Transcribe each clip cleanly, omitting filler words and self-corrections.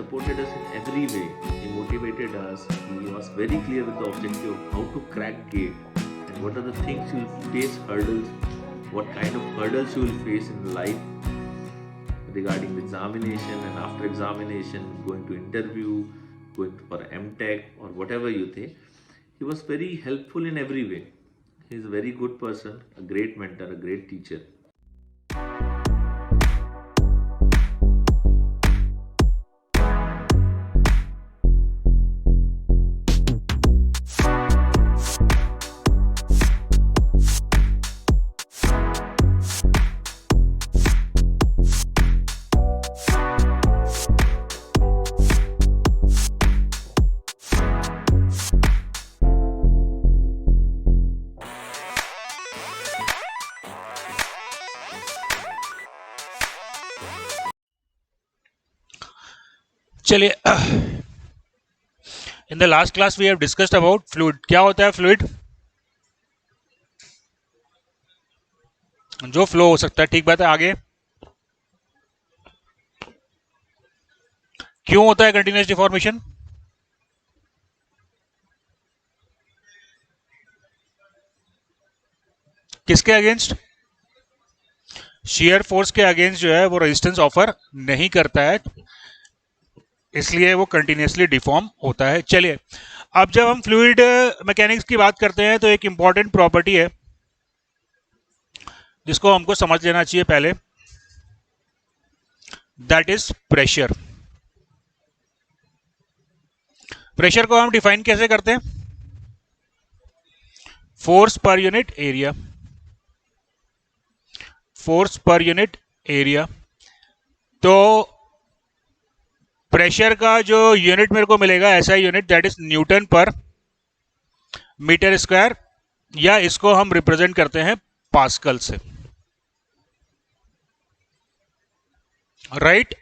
supported us in every way. He motivated us. He was very clear with the objective of how to crack GATE and what are the things you will face hurdles, what kind of hurdles you will face in life regarding the examination and after examination, going to interview, going for MTech or whatever you think. He was very helpful in every way. He is a very good person, a great mentor, a great teacher. चलिए, in the last class we have discussed about fluid. क्या होता है fluid? जो flow हो सकता है. ठीक बात है. आगे क्यों होता है कंटिन्यूअस डिफॉर्मेशन? किसके अगेंस्ट? शियर फोर्स के अगेंस्ट जो है वो रेजिस्टेंस ऑफर नहीं करता है, इसलिए वो कंटिन्यूसली डिफॉर्म होता है. चलिए, अब जब हम फ्लूइड मैकेनिक्स की बात करते हैं तो एक इंपॉर्टेंट प्रॉपर्टी है जिसको हमको समझ लेना चाहिए पहले, दैट इज प्रेशर. प्रेशर को हम डिफाइन कैसे करते हैं? Force per unit area. Force per unit area. तो प्रेशर का जो यूनिट मेरे को मिलेगा, ऐसा unit, that is Newton per metre square, या इसको हम रिप्रेजेंट करते हैं पास्कल से. राइट?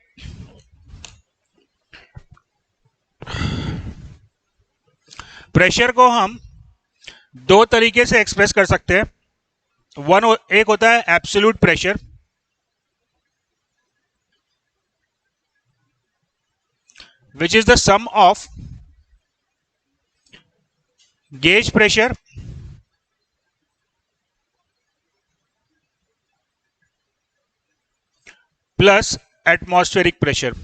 प्रेशर को हम दो तरीके से एक्सप्रेस कर सकते हैं. एक होता है absolute pressure, which is the sum of gauge pressure plus atmospheric pressure.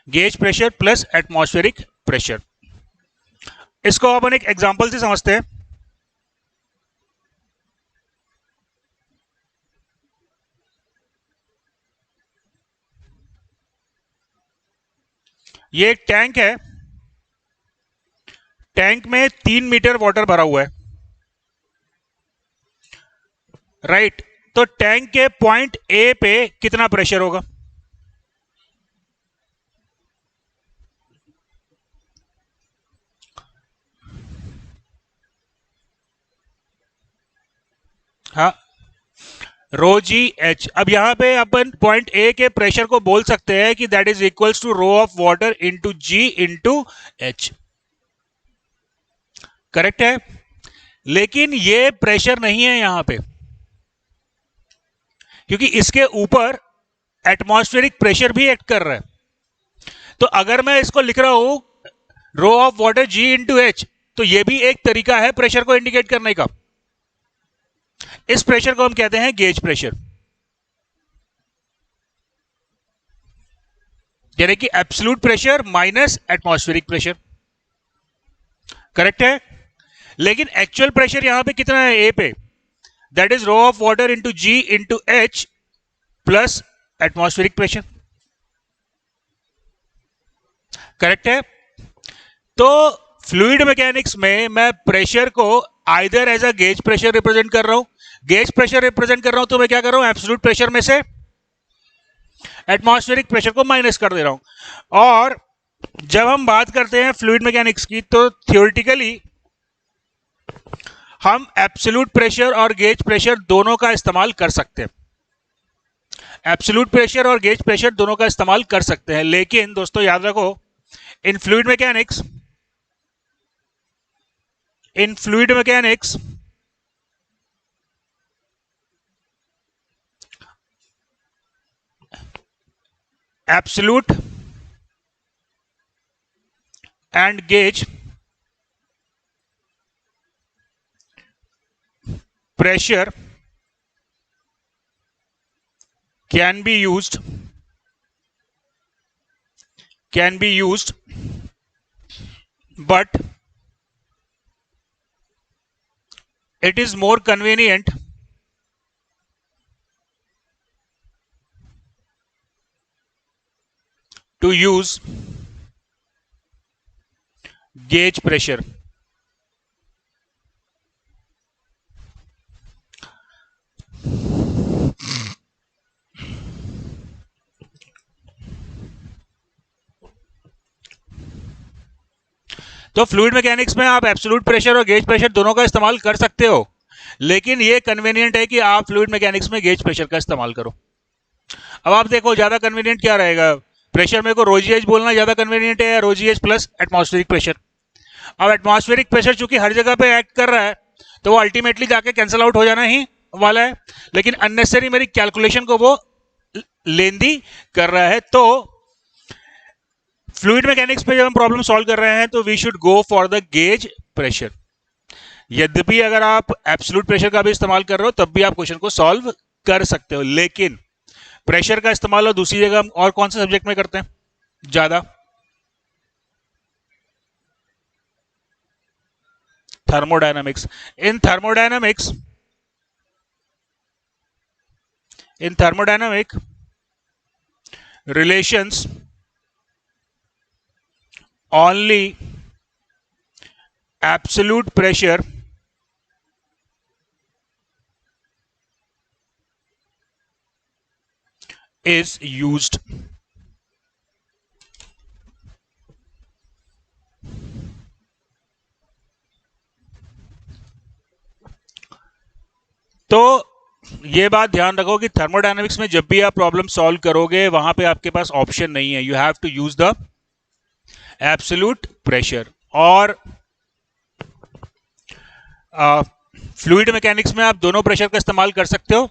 Gauge pressure plus atmospheric pressure. इसको अपन एक एग्जांपल से समझते हैं. ये एक टैंक है. टैंक में 3 मीटर वाटर भरा हुआ है. राइट? तो टैंक के पॉइंट ए पे कितना प्रेशर होगा? हाँ, रो जी एच. अब यहां पे अपन पॉइंट ए के प्रेशर को बोल सकते हैं कि that is equals to rho of water into ji into H. Correct है? लेकिन ये प्रेशर नहीं है यहां पे, क्योंकि इसके ऊपर एटमॉस्फेरिक प्रेशर भी एक्ट कर रहा है. तो अगर मैं इसको लिख रहा हूं rho of water G into H, तो ये भी एक तरीका है प्रेशर को इंडिकेट करने का. इस प्रेशर को हम कहते हैं गेज प्रेशर, यानी कि absolute pressure minus atmospheric pressure. Correct है? लेकिन एक्चुअल प्रेशर यहां पे कितना है ए पे? That is rho of water into ji into h plus atmospheric pressure. Correct है? तो फ्लूइड मैकेनिक्स में मैं प्रेशर को either as a gauge pressure represent कर रहा हूं. गेज प्रेशर रिप्रेजेंट कर रहा हूं तो मैं क्या कर रहा हूं? एब्सोल्यूट प्रेशर में से एटमॉस्फेरिक प्रेशर को माइनस कर दे रहा हूं. और जब हम बात करते हैं फ्लूइड मैकेनिक्स की, तो थियोरेटिकली हम एब्सोल्यूट प्रेशर और गेज प्रेशर दोनों का इस्तेमाल कर सकते हैं. एब्सोल्यूट प्रेशर और गेज प्रेशर दोनों का इस्तेमाल कर सकते हैं. लेकिन दोस्तों याद रखो, इन fluid mechanics in fluid mechanics, absolute and gauge pressure can be used but it is more convenient to use gauge pressure. तो फ्लूइड मैकेनिक्स में आप एब्सोल्यूट प्रेशर और गेज प्रेशर दोनों का इस्तेमाल कर सकते हो, लेकिन ये कन्वीनियंट है कि आप फ्लूइड मैकेनिक्स में गेज प्रेशर का इस्तेमाल करो। अब आप देखो ज्यादा कन्वीनियंट क्या रहेगा, प्रेशर मेरे को रोजीएच बोलना ज्यादा कन्वीनियंट है या रोजीएच प्लस एटमॉस्फेरिक प्रेशर। अब एटमॉस्फेरिक प्रेशर चूंकि हर जगह पे एक्ट कर रहा है तो वो अल्टीमेटली जाके कैंसिल आउट हो जाना ही वाला है, लेकिन अननेसेसरी मेरी कैलकुलेशन को वो लेंदी कर रहा है। तो फ्लूइड मैकेनिक्स पे जब हम प्रॉब्लम सॉल्व कर रहे हैं तो we should go for the gauge pressure. यद्यपि अगर आप एब्सोल्यूट प्रेशर का भी इस्तेमाल कर रहे हो तब भी आप क्वेश्चन को सॉल्व कर सकते हो, लेकिन प्रेशर का इस्तेमाल और दूसरी जगह हम और कौन से सब्जेक्ट में करते हैं ज्यादा, thermodynamics. In thermodynamic relations only absolute pressure is used। तो ये बात ध्यान रखो कि थर्मोडायनामिक्स में जब भी आप प्रॉब्लम सॉल्व करोगे वहां पे आपके पास ऑप्शन नहीं है, you have to use the absolute pressure. और फ्लूइड मैकेनिक्स में आप दोनों प्रेशर का इस्तेमाल कर सकते हो,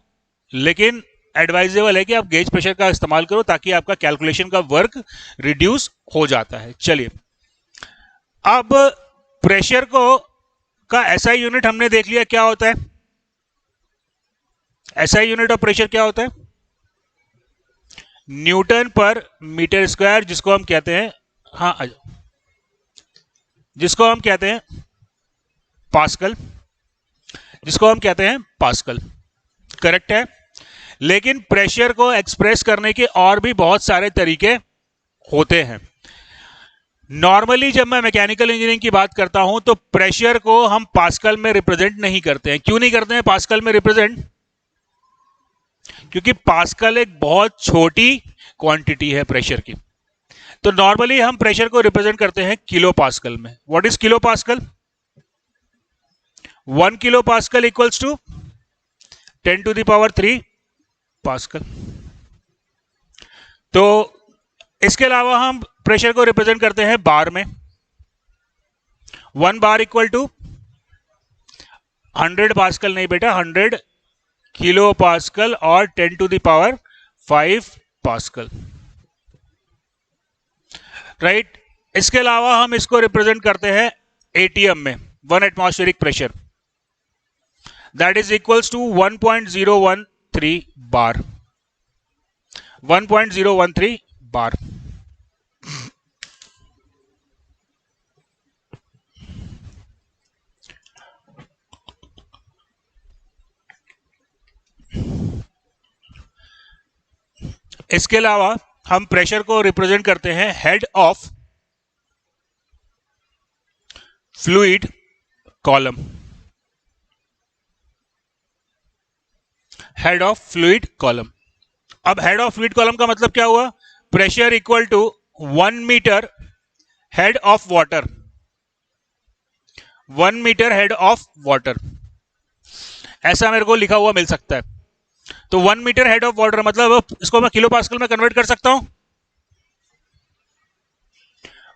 लेकिन एडवाइजेबल है कि आप गेज प्रेशर का इस्तेमाल करो ताकि आपका कैलकुलेशन का वर्क रिड्यूस हो जाता है। चलिए, अब प्रेशर को का एसआई यूनिट हमने देख लिया क्या होता है। एसआई यूनिट ऑफ प्रेशर क्या होता है, न्यूटन पर मीटर स्क्वायर, जिसको हम कहते हैं पास्कल, करेक्ट है। लेकिन प्रेशर को एक्सप्रेस करने के और भी बहुत सारे तरीके होते हैं। नॉर्मली जब मैं मैकेनिकल इंजीनियरिंग की बात करता हूं तो प्रेशर को हम पास्कल में रिप्रेजेंट नहीं करते हैं। क्यों नहीं करते हैं पास्कल में रिप्रेजेंट? क्योंकि पास्कल एक बहुत छोटी क्वांटिटी है प्रेशर की। तो नॉर्मली हम प्रेशर को रिप्रेजेंट करते हैं किलो पास्कल में। What is kilo pascal? 1 kilo pascal equals to 10⁻³ pascal. तो इसके अलावा हम प्रेशर को रिप्रेजेंट करते हैं बार में। 1 बार इक्वल टू 100 पास्कल, नहीं बेटा 100 किलो पास्कल और 10⁵ पास्कल, राइट। इसके अलावा हम इसको रिप्रेजेंट करते हैं एटीएम में, 1 atmospheric pressure, that is equals to 1.013 bar. 1.013 bar. इसके अलावा हम प्रेशर को रिप्रेजेंट करते हैं head of fluid column. Head of fluid column. अब हेड ऑफ फ्लूइड कॉलम का मतलब क्या हुआ? Pressure equal to 1 metre head of water. 1 metre head of water, ऐसा मेरे को लिखा हुआ मिल सकता है। तो 1 मीटर हेड ऑफ वाटर मतलब इसको मैं किलो पास्कल में कन्वर्ट कर सकता हूं।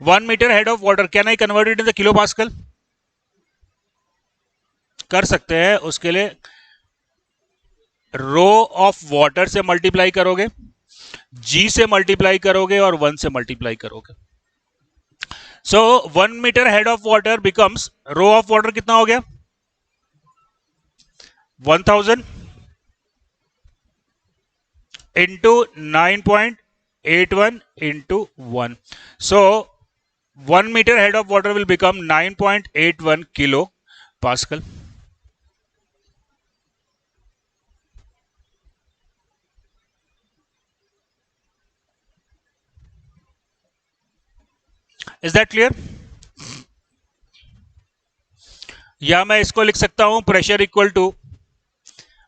1 metre head of water, can I convert it in the kilo pascal? कर सकते हैं उसके लिए रो ऑफ वाटर से मल्टीप्लाई करोगे, जी से मल्टीप्लाई करोगे और 1 से मल्टीप्लाई करोगे. So 1 metre head of water becomes, rho of water कितना हो गया 1000 into 9.81 into 1. So 1 meter head of water will become 9.81 kilo Pascal. Is that clear? या मैं इसको लिख सकता हूं pressure equal to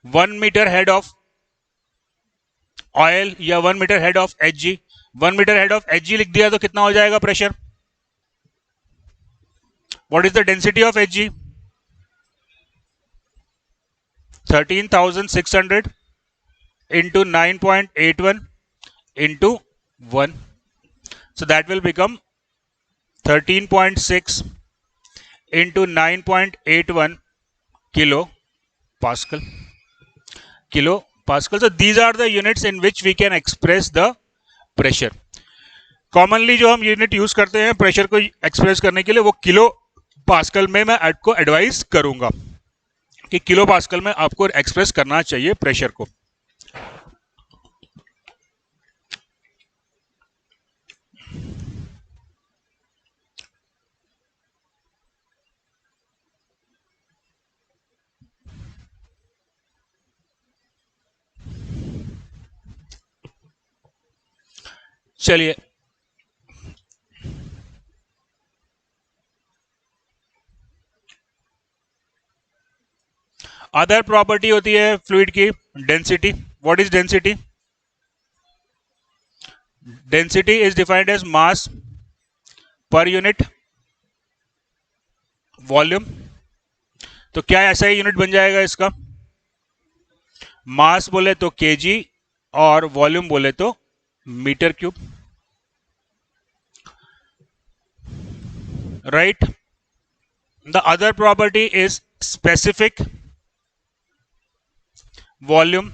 1 metre head of oil या 1 metre head of H G. 1 metre head of H G लिख दिया तो कितना हो जाएगा pressure? What is the density of H G? 13,600 into 9.81 into 1. So that will become 13.6 into 9.81 kilo Pascal. Kilo Pascal. So these are the units in which we can express the pressure. Commonly जो हम unit use करते हैं pressure को express करने के लिए वो kilo pascal में मैं आपको एडवाइस करूंगा कि किलो पास्कल में आपको एक्सप्रेस करना चाहिए प्रेशर को. चलिए अदर प्रॉपर्टी होती है फ्लूइड की density. What is density? Density is defined as mass per unit volume. तो क्या ऐसा ही यूनिट बन जाएगा इसका? मास बोले तो केजी और वॉल्यूम बोले तो metre cube. Right. The other property is specific volume.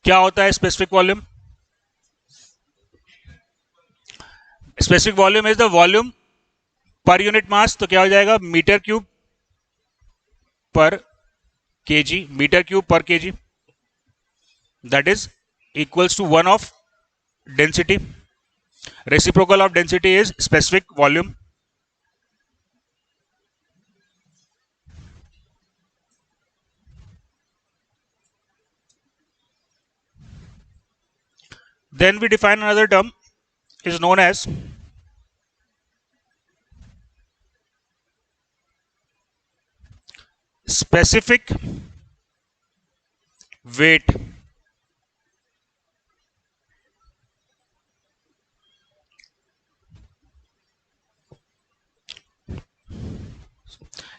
क्या होता है specific volume? Specific volume is the volume per unit mass. तो क्या हो जाएगा? Metre cube per KG. Metre cube per KG. That is equals to 1 of density. Reciprocal of density is specific volume. Then we define another term is known as specific weight.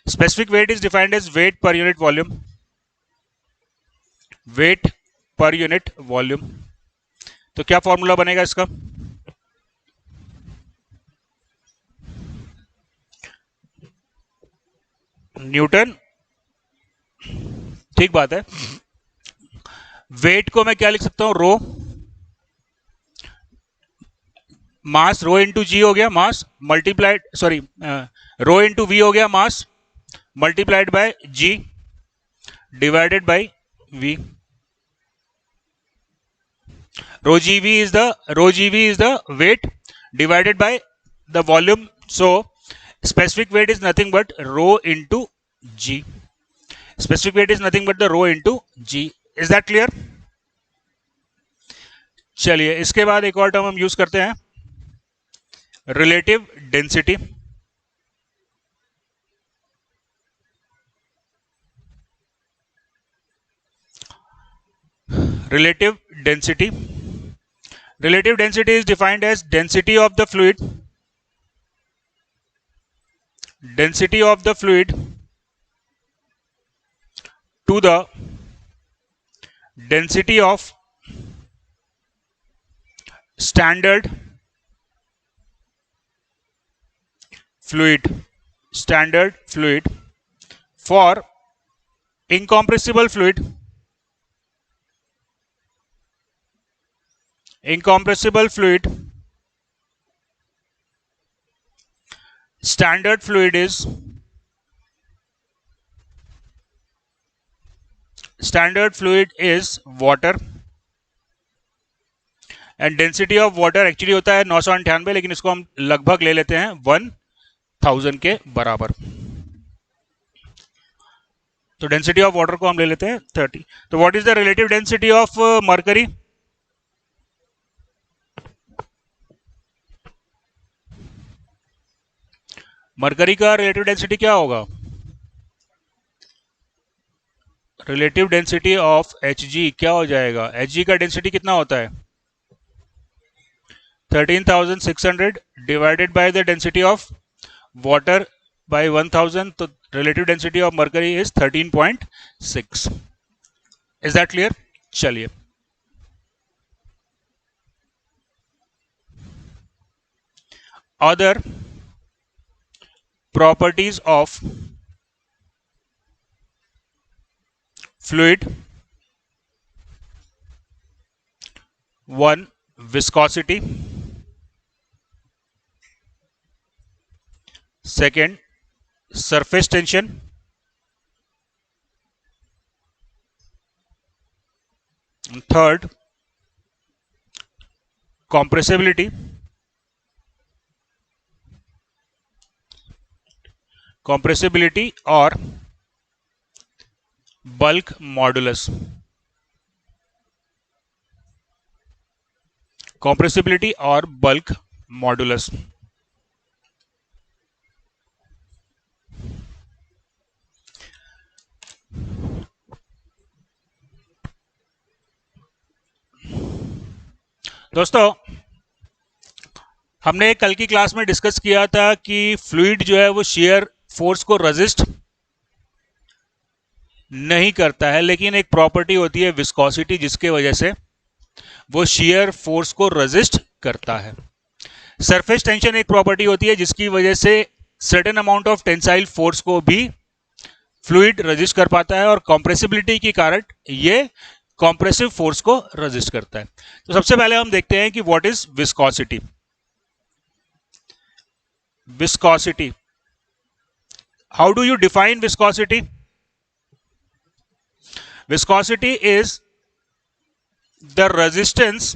Specific weight is defined as weight per unit volume. Weight per unit volume. तो क्या formula बनेगा इसका? Newton. ठीक बात है. Wait को मैं क्या लिख सकता हूं? रो. मास रो इंटू जी हो गया mass multiplied, sorry rho into V हो गया mass multiplied by g divided by V. Rho GV is the weight divided by the volume. So specific weight is nothing but rho into G. Specific weight is nothing but the rho into G. Is that clear? चलिए इसके बाद एक और term हम use करते हैं, relative density. Relative density. Relative density is defined as density of the fluid. Density of the fluid to the density of standard fluid. Standard fluid for incompressible fluid, standard fluid is water and density of water actually होता है 998, लेकिन इसको हम लगभग ले लेते हैं 1000 के बराबर। तो डेंसिटी ऑफ वाटर को हम ले लेते हैं 30। तो what is the relative density of mercury? Mercury का रिलेटिव डेंसिटी क्या होगा? रिलेटिव डेंसिटी ऑफ Hg क्या हो जाएगा? Hg का डेंसिटी कितना होता है? 13,600 divided by the density of water by 1000, तो relative density of mercury is 13.6। Is that clear? चलिए, other properties of fluid, 1 viscosity, second surface tension, and third compressibility, or bulk modulus। compressibility और bulk modulus। दोस्तों, हमने कल की class में discuss किया था कि फ्लूइड जो है वो शेयर फोर्स को रेजिस्ट नहीं करता है, लेकिन एक प्रॉपर्टी होती है विस्कोसिटी, जिसके वजह से वो शेयर फोर्स को रेजिस्ट करता है। सरफेस टेंशन एक प्रॉपर्टी होती है जिसकी वजह से certain amount of tensile force को भी फ्लूइड रेजिस्ट कर पाता है, और कॉम्प्रेसिबिलिटी के कारण ये कॉम्प्रेसिव फोर्स को रेजिस्ट करता है। तो सबसे पहले हम देखते हैं कि what is viscosity. Viscosity, how do you define viscosity? Viscosity is the resistance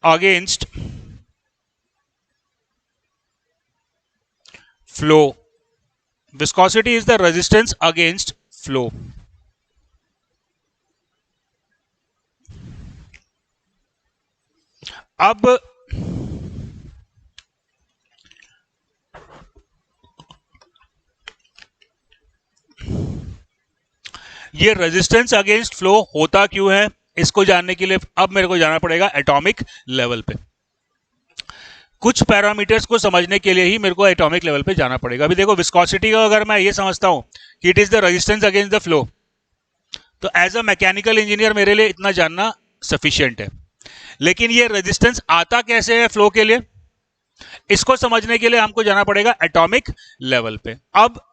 against flow. Viscosity is the resistance against flow. अब ये रेजिस्टेंस अगेंस्ट फ्लो होता क्यों है, इसको जानने के लिए अब मेरे को जाना पड़ेगा एटॉमिक लेवल पे। कुछ पैरामीटर्स को समझने के लिए ही मेरे को एटॉमिक लेवल पे जाना पड़ेगा। अभी देखो, विस्कोसिटी का अगर मैं ये समझता हूं कि it is the resistance against the flow, तो एज अ मैकेनिकल इंजीनियर मेरे लिए इतना जानना सफिशिएंट है। लेकिन ये रेजिस्टेंस आता कैसे है फ्लो के लिए, इसको समझने के लिए हमको जाना पड़ेगा एटॉमिक लेवल पे। अब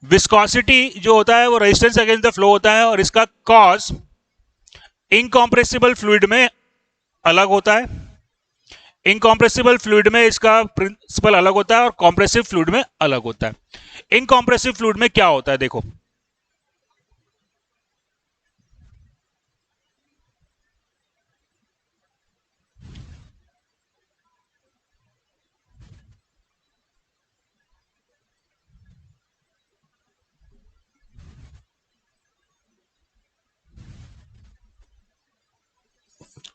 विस्कोसिटी जो होता है वो रेजिस्टेंस अगेंस्ट द फ्लो होता है, और इसका कॉज इनकॉम्प्रेसिबल फ्लूइड में अलग होता है। इनकॉम्प्रेसिबल फ्लूइड में इसका प्रिंसिपल अलग होता है और कॉम्प्रेसिव फ्लूइड में अलग होता है। इनकॉम्प्रेसिव फ्लूइड में क्या होता है, देखो,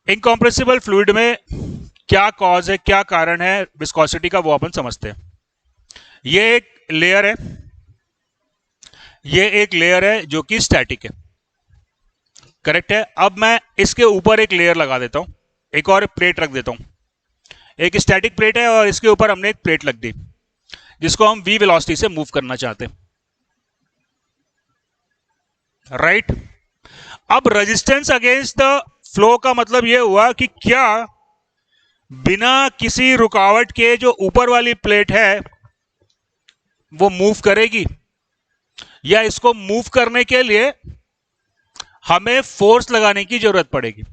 इनकॉम्प्रेसिबल फ्लूइड में क्या कॉज है, क्या कारण है विस्कोसिटी का, वो अपन समझते हैं। ये एक लेयर है, ये एक लेयर है जो कि स्टैटिक है, करेक्ट है। अब मैं इसके ऊपर एक लेयर लगा देता हूं, एक और प्लेट रख देता हूं। एक स्टैटिक प्लेट है और इसके ऊपर हमने एक प्लेट रख दी जिसको हम v वेलोसिटी से मूव करना चाहते हैं, राइट। अब रेजिस्टेंस अगेंस्ट द फ्लो का मतलब यह हुआ कि क्या बिना किसी रुकावट के जो ऊपर वाली प्लेट है वो मूव करेगी, या इसको मूव करने के लिए हमें फोर्स लगाने की जरूरत पड़ेगी।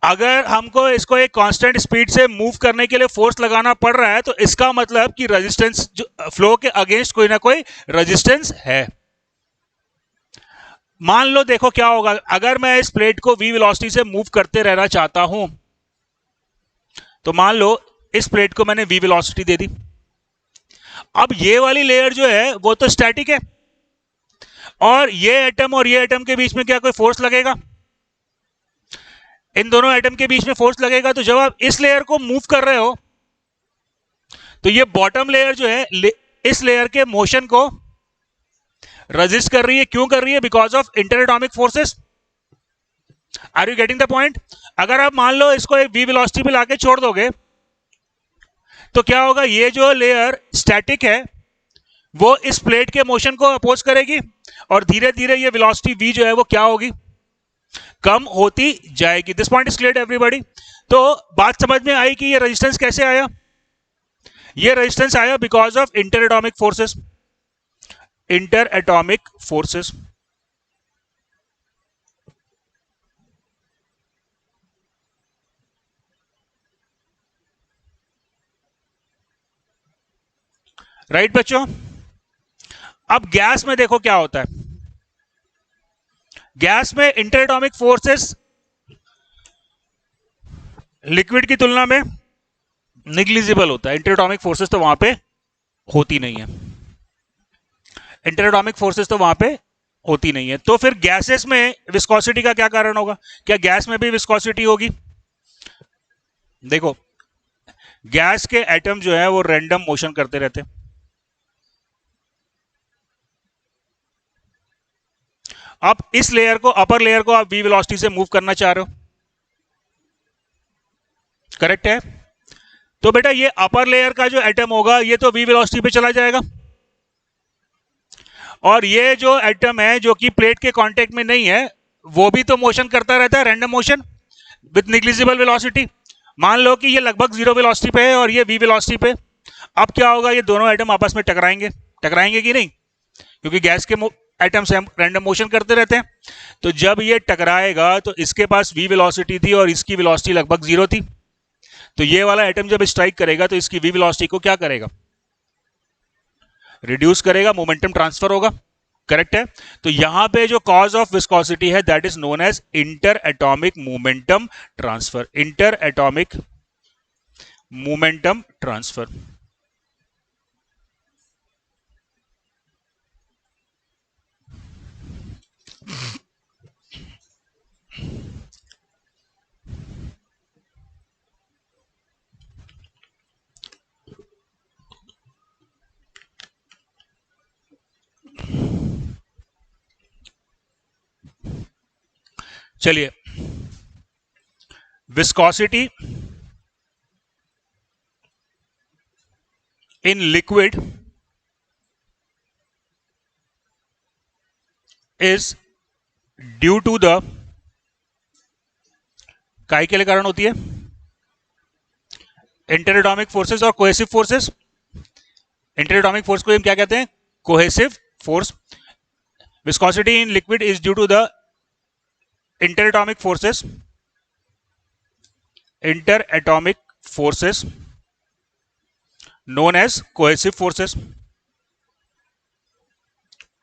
अगर हमको इसको एक कांस्टेंट स्पीड से मूव करने के लिए फोर्स लगाना पड़ रहा है तो इसका मतलब कि रेजिस्टेंस, फ्लो के अगेंस्ट कोई ना कोई रेजिस्टेंस है। मान लो, देखो क्या होगा, अगर मैं इस प्लेट को v वेलोसिटी से मूव करते रहना चाहता हूं, तो मान लो इस प्लेट को मैंने v वेलोसिटी दे दी। अब ये वाली लेयर जो है वो तो स्टैटिक है, और ये एटम के बीच में क्या कोई फोर्स लगेगा? इन दोनों एटम के बीच में फोर्स लगेगा। तो जब आप इस लेयर को मूव कर रहे हो तो ये बॉटम लेयर जो है इस लेयर के मोशन को रेजिस्ट कर रही है। क्यों कर रही है? Because of inter atomic forces. Are you getting the point? अगर आप मान लो इसको एक v वेलोसिटी पे लाके छोड़ दोगे तो क्या होगा, ये जो लेयर स्टैटिक है वो इस प्लेट के मोशन को अपोज करेगी, और धीरे धीरे ये वेलोसिटी v जो है वो क्या होगी, कम होती जाएगी। This point is clear everybody? तो बात समझ में आई कि ये रेजिस्टेंस कैसे आया? ये रेजिस्टेंस आया because of inter atomic forces. Inter atomic forces. Right बच्चों? अब गैस में देखो क्या होता है। गैस में इंटर एटॉमिक फोर्सेस लिक्विड की तुलना में निग्लिजिबल होता है। इंटर एटॉमिक फोर्सेस तो वहां पे होती नहीं है। इंटर एटॉमिक फोर्सेस तो वहां पे होती नहीं है। तो फिर गैसेस में विस्कोसिटी का क्या कारण होगा? क्या गैस में भी विस्कोसिटी होगी? देखो, गैस के एटम जो है वो रैंडम मोशन करते रहते हैं। अब इस लेयर को, अपर लेयर को आप v वेलोसिटी से मूव करना चाह रहे हो, करेक्ट है? तो बेटा ये अपर लेयर का जो एटम होगा ये तो v वेलोसिटी पे चला जाएगा, और ये जो एटम है जो कि प्लेट के कांटेक्ट में नहीं है वो भी तो मोशन करता रहता है, random motion with negligible velocity. मान लो कि ये लगभग 0 वेलोसिटी पे है और ये v वेलोसिटी पे। अब क्या होगा, ये दोनों एटम आपस में टकराएंगे। टकराएंगे कि नहीं? क्योंकि गैस के एटम से हम रैंडम मोशन करते रहते हैं। तो जब ये टकराएगा तो इसके पास v वेलोसिटी थी और इसकी वेलोसिटी लगभग 0 थी। तो ये वाला एटम जब स्ट्राइक करेगा तो इसकी v वेलोसिटी को क्या करेगा? रिड्यूस करेगा, मोमेंटम ट्रांसफर होगा। करेक्ट है? तो यहां पे जो कॉज ऑफ विस्कोसिटी है that is known as interatomic momentum transfer. Interatomic momentum transfer. चलिए, viscosity in liquid is due to the, काय के लिए कारण होती है? इंटर एटॉमिक फोर्सेस और cohesive forces. Interatomic force को हम क्या कहते हैं? Cohesive force. Viscosity in liquid is due to the inter atomic forces. Inter atomic forces known as cohesive forces.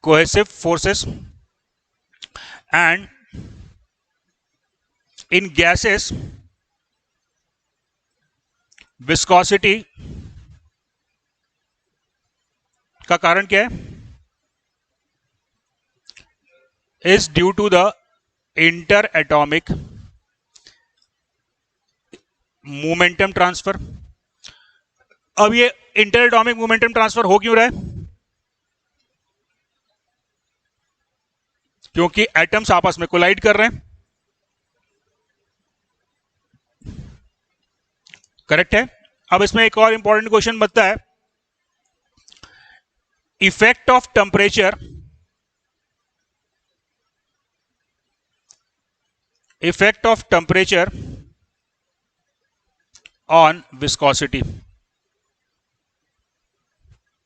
Cohesive forces. And in gases viscosity का कारण क्या है? is due to the interatomic momentum transfer. अब ये इंटरएटॉमिक momentum transfer हो क्यों रहा है? क्योंकि एटम्स आपस में कोलाइड कर रहे हैं। करेक्ट है? अब इसमें एक और इंपॉर्टेंट क्वेश्चन बनता है, effect of temperature, effect of temperature on viscosity.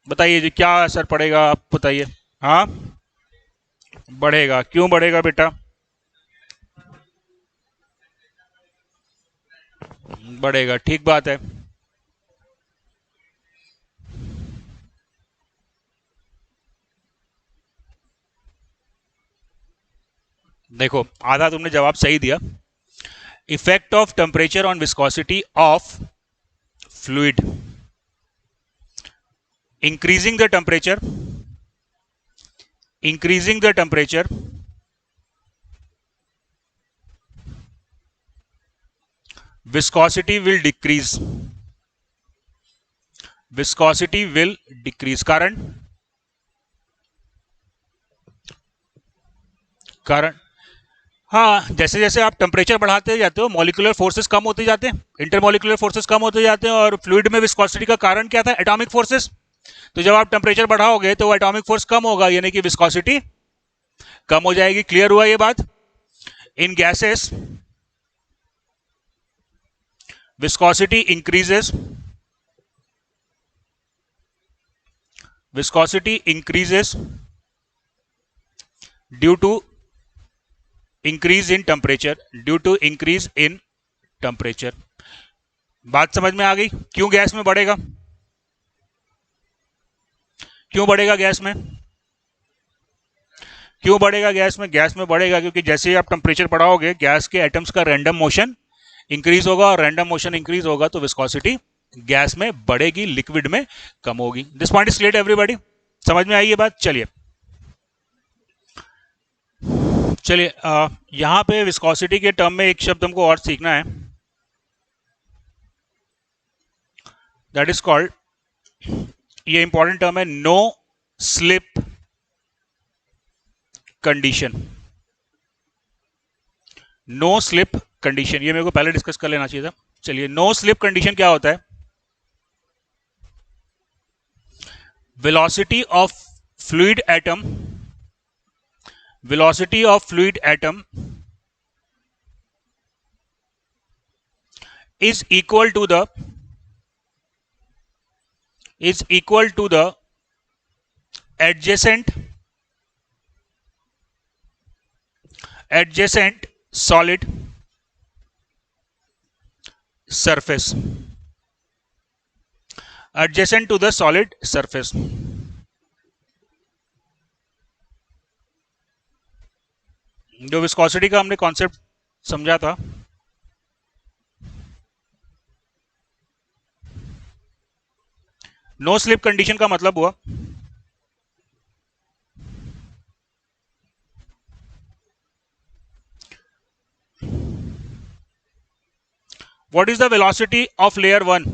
बताइए जी, क्या असर पड़ेगा, आप बताइए। हाँ, बढ़ेगा। क्यों बढ़ेगा बेटा? बढ़ेगा, ठीक बात है। देखो, आधा तुमने जवाब सही दिया। Effect of temperature on viscosity of fluid, increasing the temperature, increasing the temperature, viscosity will decrease, viscosity will decrease। कारण, कारण, हाँ, जैसे जैसे आप टेम्परेचर बढ़ाते जाते हो मॉलिक्यूलर फोर्सेस कम होते जाते हैं, इंटरमॉलिक्यूलर फोर्सेस कम होते जाते हैं, और फ्लूइड में विस्कोसिटी का कारण क्या था? Atomic forces. तो जब आप टेम्परेचर बढ़ाओगे तो वो एटॉमिक फोर्स कम होगा, यानी कि विस्कोसिटी कम हो जाएगी। क्लियर हुआ ये बात? In gases viscosity increases, viscosity increases due to increase in temperature, due to increase in temperature। बात समझ में आ गई? क्यों गैस में बढ़ेगा? क्यों बढ़ेगा गैस में? क्यों बढ़ेगा गैस में? गैस में बढ़ेगा क्योंकि जैसे ही आप टेम्परेचर बढ़ाओगे गैस के एटम्स का रैंडम मोशन इंक्रीज होगा, और रैंडम मोशन इंक्रीज होगा तो विस्कोसिटी गैस में बढ़ेगी, लिक्विड में कम होगी। This point is clear everybody? समझ में आई ये बात? चलिए चलिए, यहां पे विस्कोसिटी के टर्म में एक शब्द हमको और सीखना है, दैट इज कॉल्ड, ये इंपॉर्टेंट टर्म है, no slip condition. No slip condition, ये मेरे को पहले डिस्कस कर लेना चाहिए था। चलिए, नो स्लिप कंडीशन क्या होता है? Velocity of fluid atom, velocity of fluid atom is equal to the adjacent solid surface, adjacent to the solid surface। जो विस्कोसिटी का हमने कॉन्सेप्ट समझा था, नो स्लिप कंडीशन का मतलब हुआ what is the velocity of layer 1?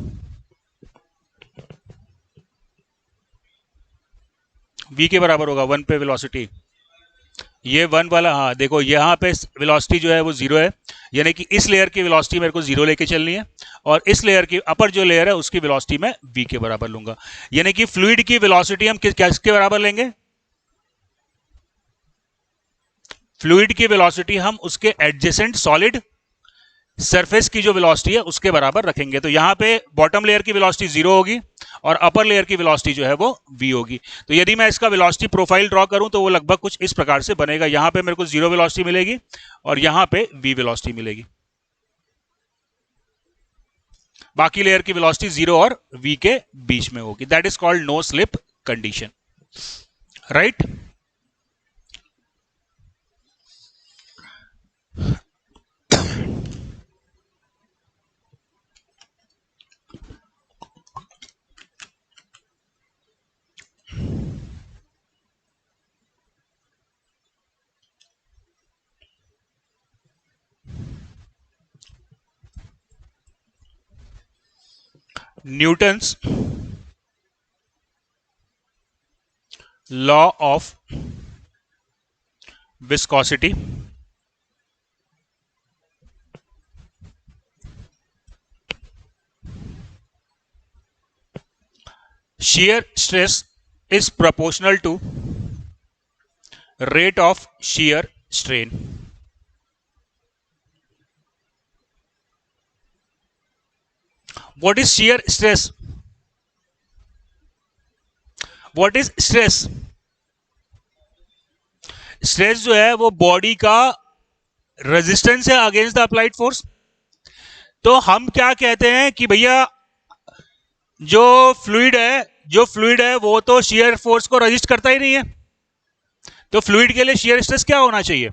v के बराबर होगा 1 पे वेलोसिटी, ये 1 वाला, हाँ देखो यहाँ पे वेलोसिटी जो है वो 0 है, यानी कि इस लेयर की वेलोसिटी मेरे को 0 लेके चलनी है, और इस लेयर की अपर जो लेयर है उसकी वेलोसिटी मैं v के बराबर लूंगा। यानी कि फ्लूइड की वेलोसिटी हम किसके बराबर लेंगे? फ्लूइड की वेलोसिटी हम उसके एडजेसेंट सॉलिड सरफेस की जो वेलोसिटी है उसके बराबर रखेंगे। तो यहां पे बॉटम लेयर की वेलोसिटी 0 होगी और अपर लेयर की वेलोसिटी जो है वो v होगी। तो यदि मैं इसका वेलोसिटी प्रोफाइल ड्रॉ करूं तो वो लगभग कुछ इस प्रकार से बनेगा। यहां पे मेरे को 0 वेलोसिटी मिलेगी और यहां पे v वेलोसिटी मिलेगी, बाकी लेयर की वेलोसिटी 0 और v के बीच में होगी। That is called no slip condition, right? Newton's law of viscosity, shear stress is proportional to rate of shear strain। what is shear stress? What is stress? Stress जो है वो body का resistance है against the applied force. तो हम क्या कहते हैं कि भैया जो फ्लूइड है वो तो शियर फोर्स को रजिस्ट करता ही नहीं है, तो फ्लूइड के लिए शियर स्ट्रेस क्या होना चाहिए?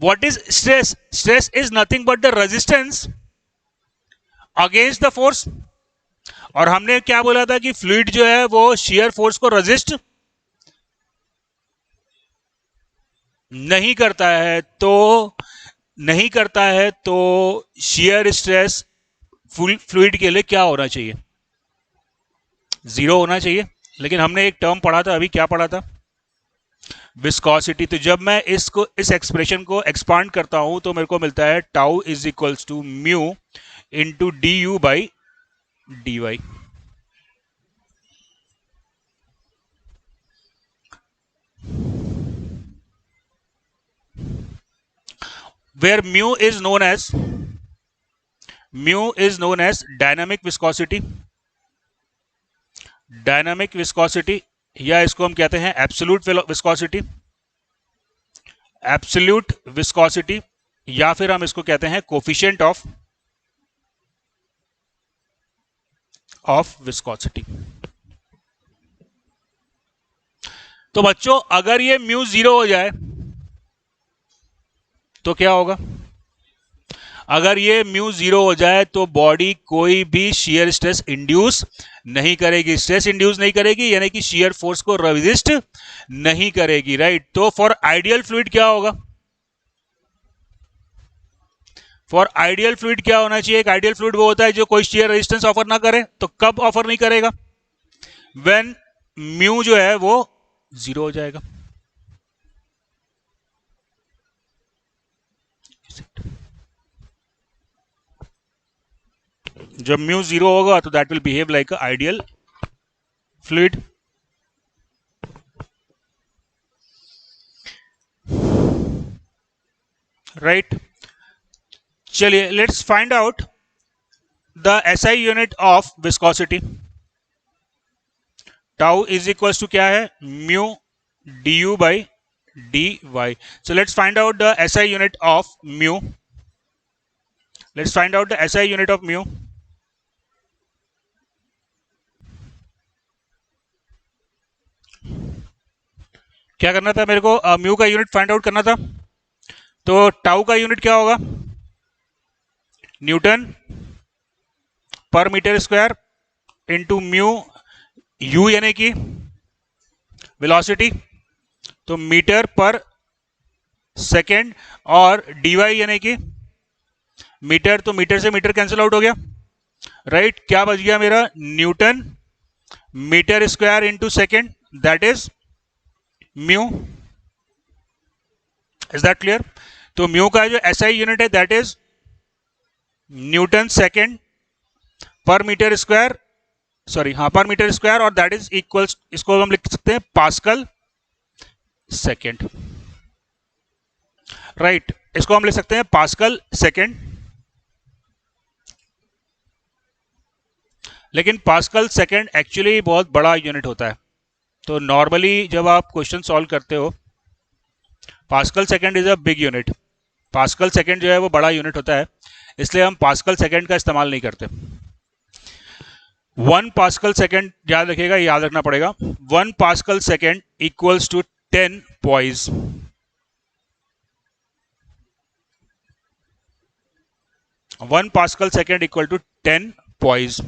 What is stress? Stress is nothing but the resistance against the force. और हमने क्या बोला था कि फ्लूइड जो है वो शियर फोर्स को रेजिस्ट नहीं करता है, तो शियर स्ट्रेस फ्लूइड के लिए क्या होना चाहिए? 0 होना चाहिए। लेकिन हमने एक टर्म पढ़ा था अभी, क्या पढ़ा था? विस्कोसिटी। तो जब मैं इस एक्सप्रेशन को एक्सपांड करता हूं तो मेरे को मिलता है tau is equals to mu into d u by d y. where mu is known as dynamic viscosity, या इसको हम कहते हैं एब्सोल्यूट विस्कोसिटी, या फिर हम इसको कहते हैं कोफिशिएंट ऑफ विस्कोसिटी। तो बच्चों अगर ये म्यू 0 हो जाए तो क्या होगा? अगर ये म्यू 0 हो जाए तो बॉडी कोई भी शियर स्ट्रेस इंड्यूस नहीं करेगी। स्ट्रेस इंड्यूस नहीं करेगी यानी कि शियर फोर्स को रेजिस्ट नहीं करेगी, राइट? तो फॉर आइडियल फ्लूइड क्या होगा? फॉर आइडियल फ्लूइड क्या होना चाहिए? एक आइडियल फ्लूइड वो होता है जो कोई शियर रेजिस्टेंस ऑफर ना करे। तो कब ऑफर नहीं करेगा? व्हेन म्यू जो है वो 0 हो जाएगा। जब म्यू 0 होगा तो that will behave like a ideal fluid. Right, चलिए let's find out the SI unit of viscosity. Tau is equal to क्या है? Mu d u by d y. So let's find out the SI unit of mu. Let's find out the SI unit of mu. क्या करना था मेरे को? Mu का unit find out करना था। तो टाउ का यूनिट क्या होगा? Newton per metre square into mu, u यानी कि वेलोसिटी, तो मीटर पर सेकेंड, और डीवाई यानी कि मीटर, तो मीटर से मीटर कैंसिल आउट हो गया, राइट? क्या बच गया मेरा? Newton metre square into second, that is mu. Is that clear? तो म्यू का जो एसआई यूनिट है that is newton second per metre square, sorry हाँ, पर मीटर स्क्वायर, और दैट इज इक्वल्स, इसको हम लिख सकते हैं पास्कल सेकेंड, राइट? इसको हम लिख सकते हैं पास्कल सेकेंड। लेकिन पास्कल सेकेंड एक्चुअली बहुत बड़ा यूनिट होता है। तो नॉर्मली जब आप क्वेश्चन सॉल्व करते हो, pascal second is a big unit. Pascal second जो है वो बड़ा यूनिट होता है, इसलिए हम पास्कल सेकेंड का इस्तेमाल नहीं करते। 1 पास्कल सेकेंड याद रखिएगा, याद रखना पड़ेगा। 1 pascal second equals to 10 poise. 1 pascal second equal to 10 poise.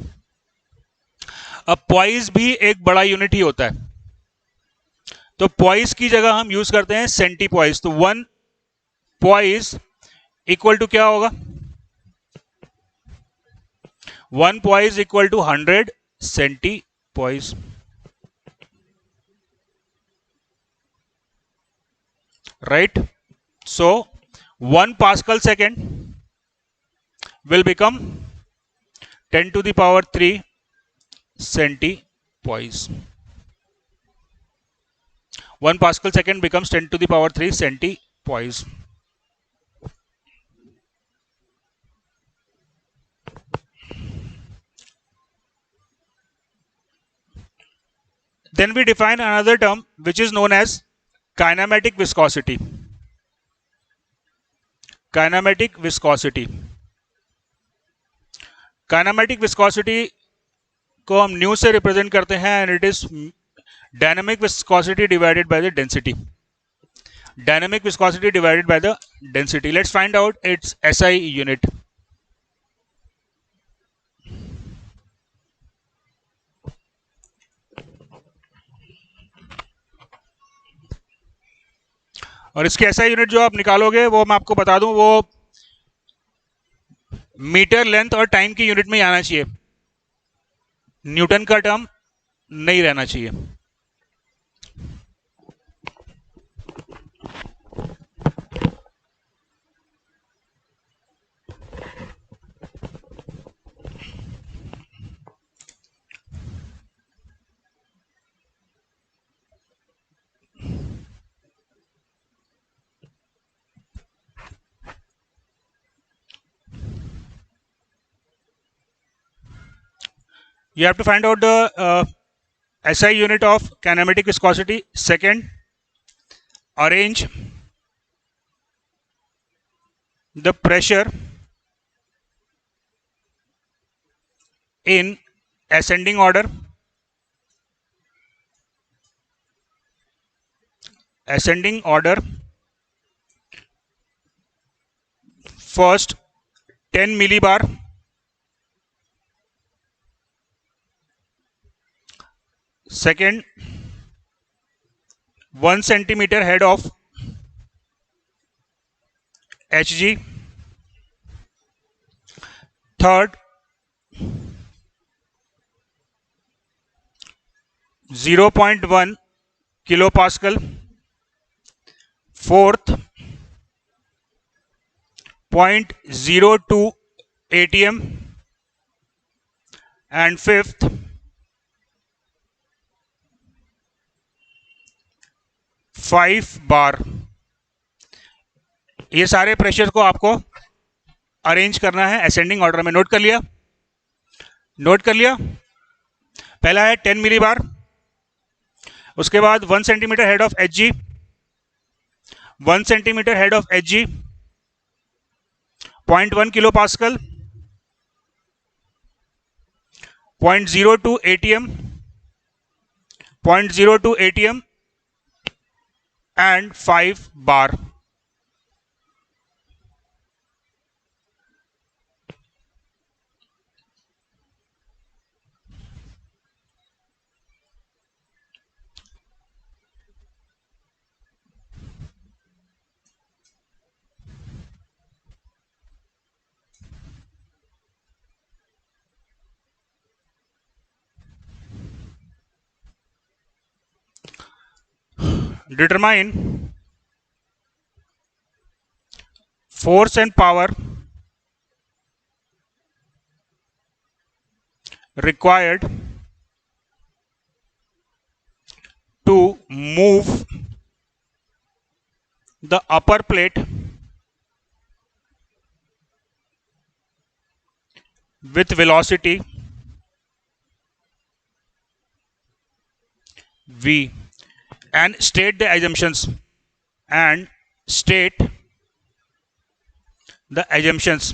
अब पॉइज भी एक बड़ा यूनिट ही होता है, तो पॉइज की जगह हम यूज करते हैं सेंटी पॉइज। तो 1 पॉइज इक्वल टू क्या होगा? 1 poise equal to 100 centipoise, right? So 1 pascal second will become 10 to the power 3 centipoise. 1 Pascal second becomes 10 to the power 3 centipoise. Then we define another term which is known as kinematic viscosity. Kinematic viscosity. Kinematic viscosity को हम new से represent करते हैं and it is dynamic viscosity divided by the density. Dynamic viscosity divided by the density. Let's find out its SI unit. और इसकी SI unit जो आप निकालोगे वो मैं आपको बता दूं, वो मीटर लेंथ और टाइम की यूनिट में ही आना चाहिए, न्यूटन का टर्म नहीं रहना चाहिए. You have to find out the SI unit of kinematic viscosity. Second, arrange the pressure in ascending order. Ascending order. First, 10 millibar. Second, 1 centimeter head of Hg. Third, 0.1 kilopascal. Fourth, 0.02 atm. And fifth, 5 बार. ये सारे pressure को आपको arrange करना है ascending order में. Note कर लिया? Note कर लिया? पहला है 10 मिली बार, उसके बाद 1 centimetre head of H G, 1 centimetre head of H ji, 0.1 kilo pascal, 0.02 ATM, 0.02 ATM and 5 bar. Determine force and power required to move the upper plate with velocity v, and state the assumptions. And state the assumptions.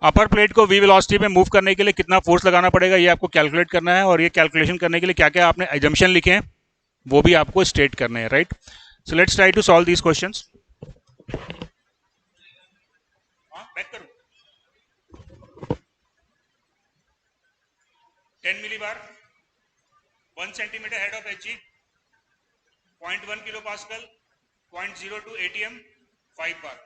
Upper plate को we velocity पे move करने के लिए कितना force लगाना पड़ेगा ये आपको कैलकुलेट करना है, और ये कैलकुलेशन करने के लिए क्या क्या आपने एजम्पशन लिखे हैं वो भी आपको स्टेट करने हैं. Right? So let's try to solve these questions. 10 millibar, 1 centimeter head of Hg, 0.1 kilopascal, 0.02 atm, 5 bar.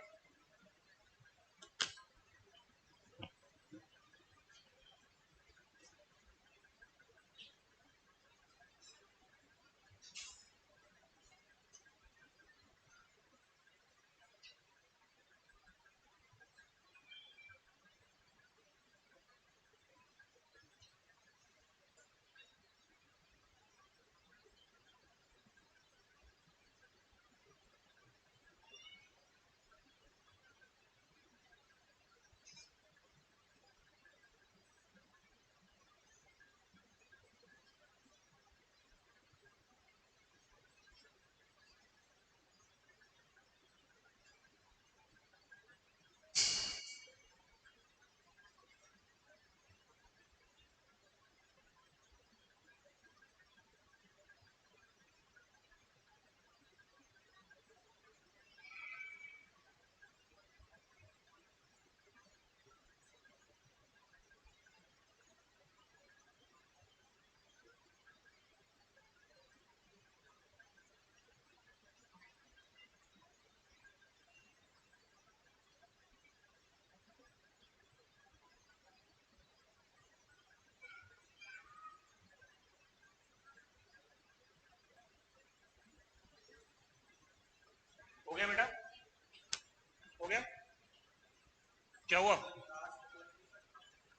क्या हुआ?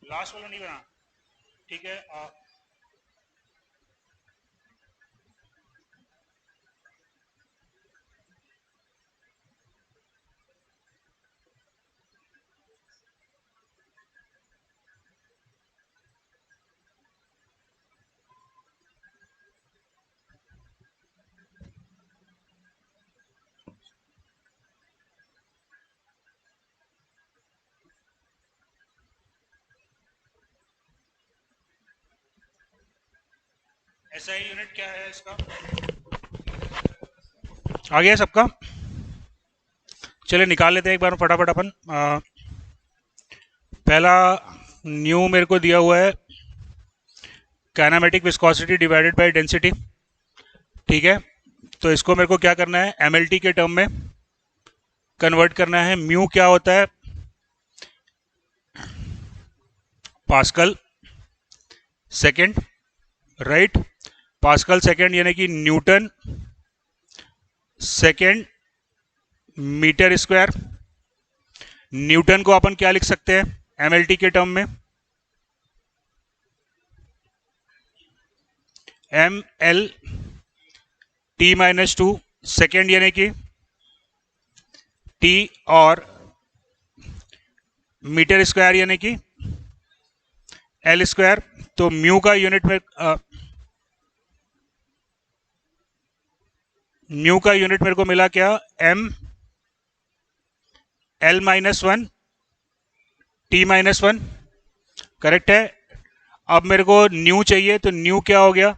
लास्ट वाला नहीं बना? ठीक है। SI यूनिट क्या है इसका? आ गया सबका? चलिए निकाल लेते हैं एक बार फटाफट अपन। पहला न्यू मेरे को दिया हुआ है kinematic viscosity divided by density. ठीक है, तो इसको मेरे को क्या करना है, एमएलटी के टर्म में कन्वर्ट करना है। म्यू क्या होता है? Pascal second, right. Pascal second यानी कि newton second metre square. Newton को अपन क्या लिख सकते हैं एमएलटी के टर्म में? M L T minus two, second यानी कि टी, और मीटर स्क्वायर यानी कि एल स्क्वायर। तो म्यू का यूनिट में म्यू का यूनिट मेरे को मिला क्या? M L minus one T minus one, correct है। अब मेरे को न्यू चाहिए, तो न्यू क्या हो गया?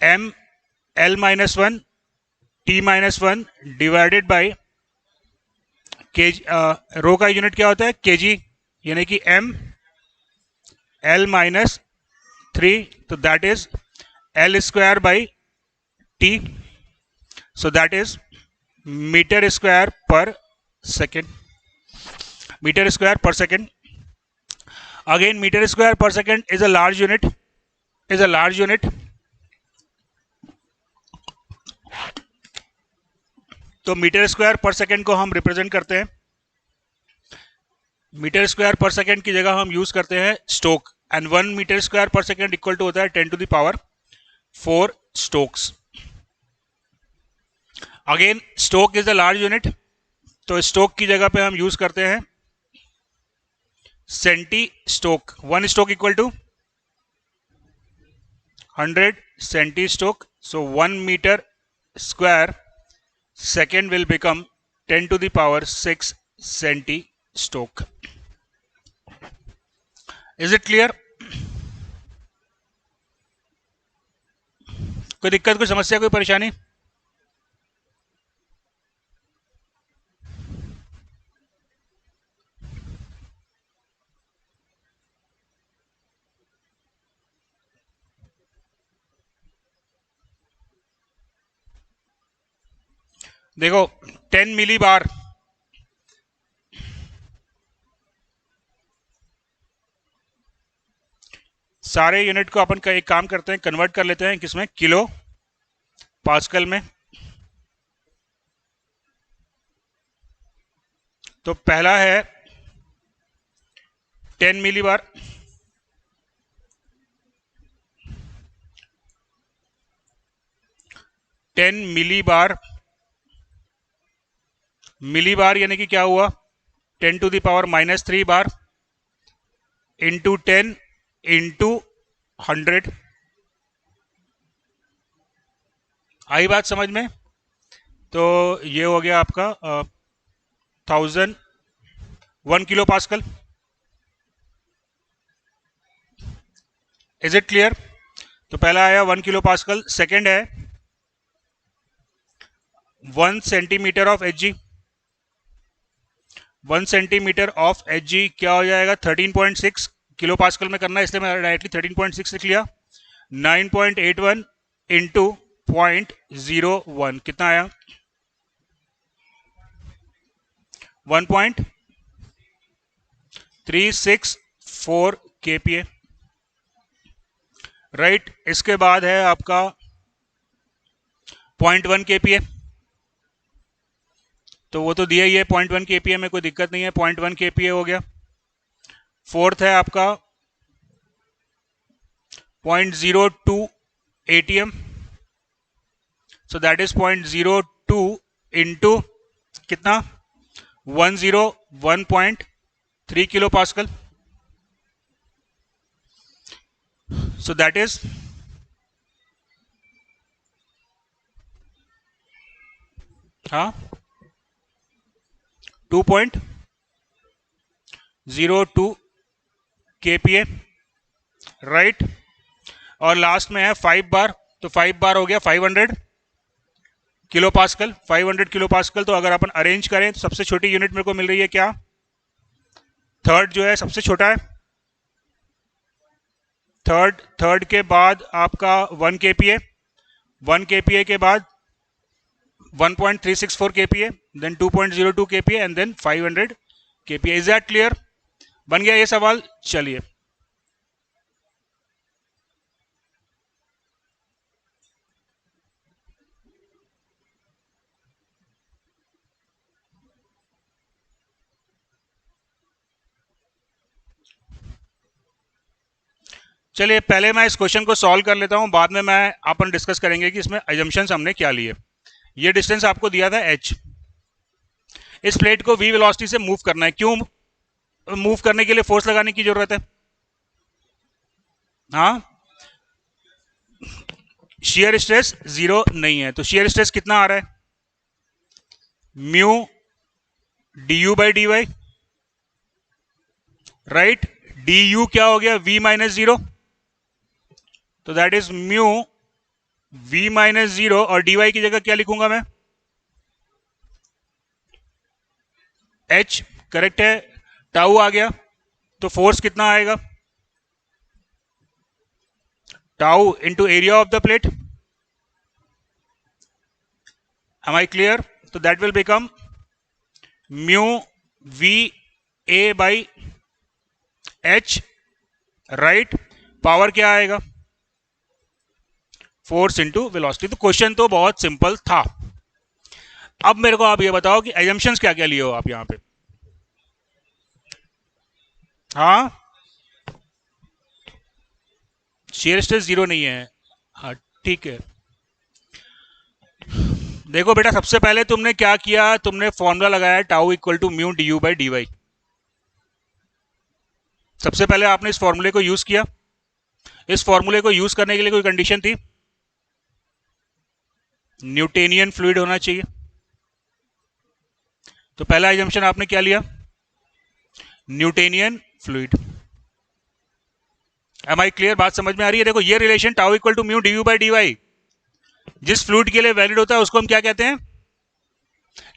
M L minus one T minus one divided by के। रो का यूनिट क्या होता है? केजी, यानी कि एम एल माइनस थ्री, तो that is L square by T, so that is metre square per second. Metre square per second. Again metre square per second is a large unit, is a large unit. तो metre square per second को हम represent करते हैं, metre square per second की जगह हम use करते हैं stoke, and 1 metre square per second equal to होता है 10 to the power 4 stokes. Again stoke is the large unit, तो स्टोक की जगह पे हम यूज करते हैं centistoke. 1 stoke equal to 100 centistoke, so 1 metre square second will become 10 to the power 6 centi stoke. Is it clear? कोई दिक्कत, कोई समस्या, कोई परेशानी? देखो 10 मिली बार, सारे यूनिट को अपन का एक काम करते हैं, कन्वर्ट कर लेते हैं किसमें? किलो पास्कल में। तो पहला है 10 मिली बार, मिली बार यानी कि क्या हुआ? 10 to the power minus 3 bar into 10 into 100। आई बात समझ में? तो ये हो गया आपका 1 kilo pascal. Is it clear? तो पहला आया 1 किलो पास्कल, सेकेंड है 1 centimetre of H G. 1 centimetre of H G क्या हो जाएगा? 13.6 किलो पास्कल में करना है, इसलिए मैं डायरेक्टली 13.6 लिख लिया। 9.81 इंटू 0.01 कितना आया? 1.364 kPa, राइट। इसके बाद है आपका 0.1 kPa, तो वो तो दिया ही है 0.1 kPa में, कोई दिक्कत नहीं है, 0.1 kPa हो गया। फोर्थ है आपका 0.02 ATM, so that is 0.02 into कितना 101.3 kilo pascal, so that is हाँ 2.02 kPa, राइट। और लास्ट में है 5 बार, तो 5 बार हो गया 500 किलो पास्कल। 500 किलो पास्कल, तो अगर अपन अरेंज करें तो सबसे छोटी यूनिट मेरे को मिल रही है क्या, थर्ड जो है सबसे छोटा है, थर्ड के बाद आपका 1 kPa, 1 kPa के बाद 1.364 kPa, then 2.02 kPa and then 500 kPa। Is that clear? बन गया ये सवाल? चलिए, चलिए पहले मैं इस क्वेश्चन को सॉल्व कर लेता हूं, बाद में मैं अपन डिस्कस करेंगे कि इसमें अजम्पशंस हमने क्या लिए। ये डिस्टेंस आपको दिया था h, इस प्लेट को v वेलोसिटी से मूव करना है। क्यों मूव करने के लिए फोर्स लगाने की जरूरत है? हाँ, शियर स्ट्रेस जीरो नहीं है, तो शियर स्ट्रेस कितना आ रहा है, mu d u by d y, right. D u क्या हो गया, v माइनस जीरो, तो that is mu v minus zero, और dy की जगह क्या लिखूंगा मैं, h, करेक्ट है। टाउ आ गया, तो फोर्स कितना आएगा, tau into area of the plate. Am I clear? तो that will become mu v a by h, right. Power क्या आएगा, फोर्स इंटू वेलोसिटी। तो क्वेश्चन तो बहुत सिंपल था। अब मेरे को आप ये बताओ कि एजम्पशंस क्या क्या लिए हो आप यहां पे। हाँ, शेयर स्ट्रेस जीरो नहीं है, हाँ ठीक है। देखो बेटा, सबसे पहले तुमने क्या किया, तुमने फॉर्मूला लगाया tau equal to mu d u by d y. सबसे पहले आपने इस फॉर्मूले को यूज किया। इस फॉर्मूले को यूज करने के लिए कोई कंडीशन थी, न्यूटेनियन फ्लूइड होना चाहिए। तो पहला एजम्पशन आपने क्या लिया, Newtonian fluid. Am I clear? बात समझ में आ रही है? देखो ये relation tau equal to mu d u by d y जिस फ्लूइड के लिए वैलिड होता है उसको हम क्या कहते हैं,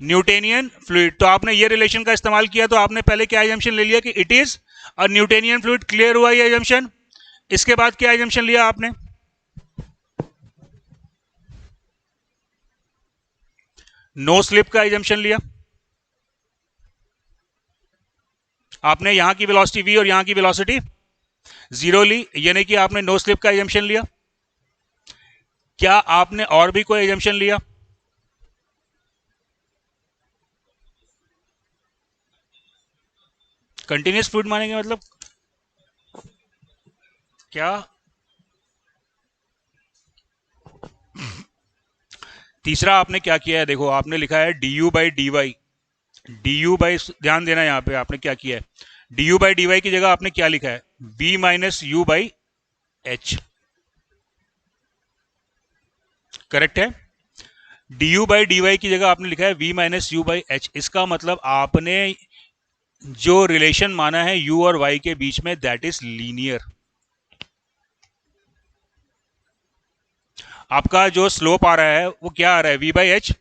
न्यूटेनियन फ्लूइड। तो आपने ये रिलेशन का इस्तेमाल किया, तो आपने पहले क्या एजम्पशन ले लिया कि it is a Newtonian fluid. Clear हुआ ये एजम्पशन? इसके बाद क्या एजम्पशन लिया आपने, नो स्लिप का एजम्पशन लिया। आपने यहां की वेलोसिटी v और यहां की वेलोसिटी जीरो ली, यानी कि आपने नो स्लिप का एजम्पशन लिया। क्या आपने और भी कोई एजम्पशन लिया, कंटिन्यूस फ्लूइड मानेंगे मतलब क्या, तीसरा आपने क्या किया है, देखो आपने लिखा है d u by d y, d u by, ध्यान देना यहां पे आपने क्या किया है, d u by d y की जगह आपने क्या लिखा है, v minus u by h, correct है। D u by d y की जगह आपने लिखा है v minus u by h. इसका मतलब आपने जो रिलेशन माना है u और y के बीच में, दैट इज लीनियर। आपका जो स्लोप आ रहा है वो क्या आ रहा है, v by H,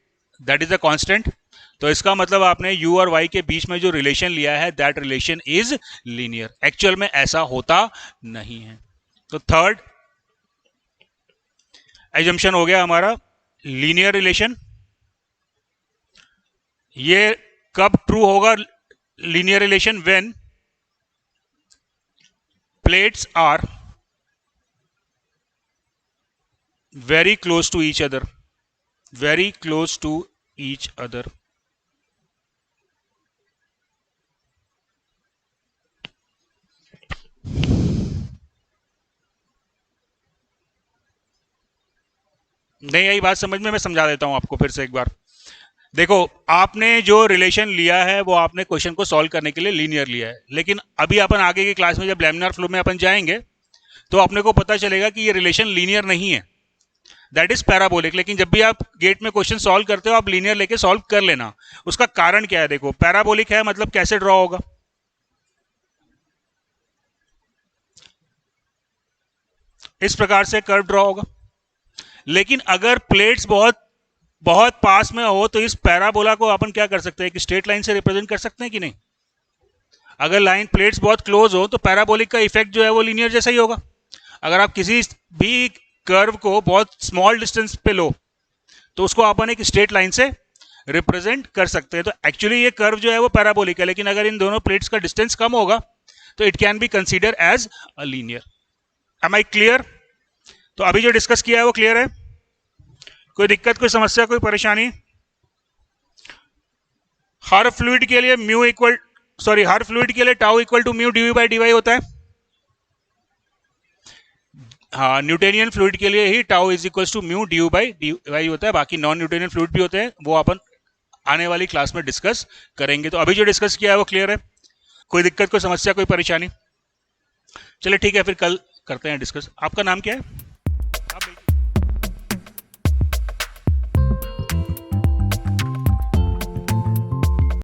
that is a constant. तो इसका मतलब आपने u और y के बीच में जो रिलेशन लिया है, that relation is linear. Actual में ऐसा होता नहीं है। तो थर्ड एजम्पशन हो गया हमारा लीनियर रिलेशन। ये कब ट्रू होगा linear relation, when plates are very close to each other, very close to each other। नहीं आई बात समझ में? मैं समझा देता हूं आपको फिर से एक बार। देखो, आपने जो रिलेशन लिया है वो आपने क्वेश्चन को सॉल्व करने के लिए लीनियर लिया है, लेकिन अभी अपन आगे की क्लास में जब लैमिनार फ्लो में अपन जाएंगे तो अपने को पता चलेगा कि ये रिलेशन लीनियर नहीं है, दैट इज पैराबोलिक। लेकिन जब भी आप गेट में क्वेश्चन सॉल्व करते हो आप लीनियर लेके सॉल्व कर लेना। उसका कारण क्या है? देखो, पैराबोलिक है मतलब कैसे ड्रॉ होगा? इस प्रकार से कर्व ड्रॉ होगा। लेकिन अगर प्लेट्स बहुत बहुत पास में हो तो इस पैराबोला को अपन क्या कर सकते हैं? एक स्ट्रेट लाइन से रिप्रेजेंट कर सकते हैं कि नहीं? अगर लाइन प्लेट्स बहुत क्लोज हो तो पैराबोलिक का इफेक्ट जो है वो लीनियर जैसा ही होगा। अगर आप किसी भी कर्व को बहुत स्मॉल डिस्टेंस पे लो तो उसको अपन एक स्ट्रेट लाइन से रिप्रेजेंट कर सकते हैं। तो एक्चुअली ये कर्व जो है वो पैराबोलिक है, लेकिन अगर इन दोनों प्लेट्स का डिस्टेंस कम होगा तो it can be consider as a linear. Am I clear? तो अभी जो डिस्कस किया है वो क्लियर है? कोई दिक्कत, कोई समस्या, कोई परेशानी? हर फ्लूइड के लिए म्यू इक्वल हर फ्लूइड के लिए tau equal to mu dv by dy होता है। हाँ, न्यूटेनियन फ्लूइड के लिए ही tau is equal to mu d by d y होता है। बाकी नॉन न्यूटेनियन फ्लूइड भी होते हैं, वो अपन आने वाली क्लास में डिस्कस करेंगे। तो अभी जो डिस्कस किया है वो क्लियर है? कोई दिक्कत, कोई समस्या, कोई परेशानी? चलिए ठीक है, फिर कल करते हैं डिस्कस। आपका नाम क्या है?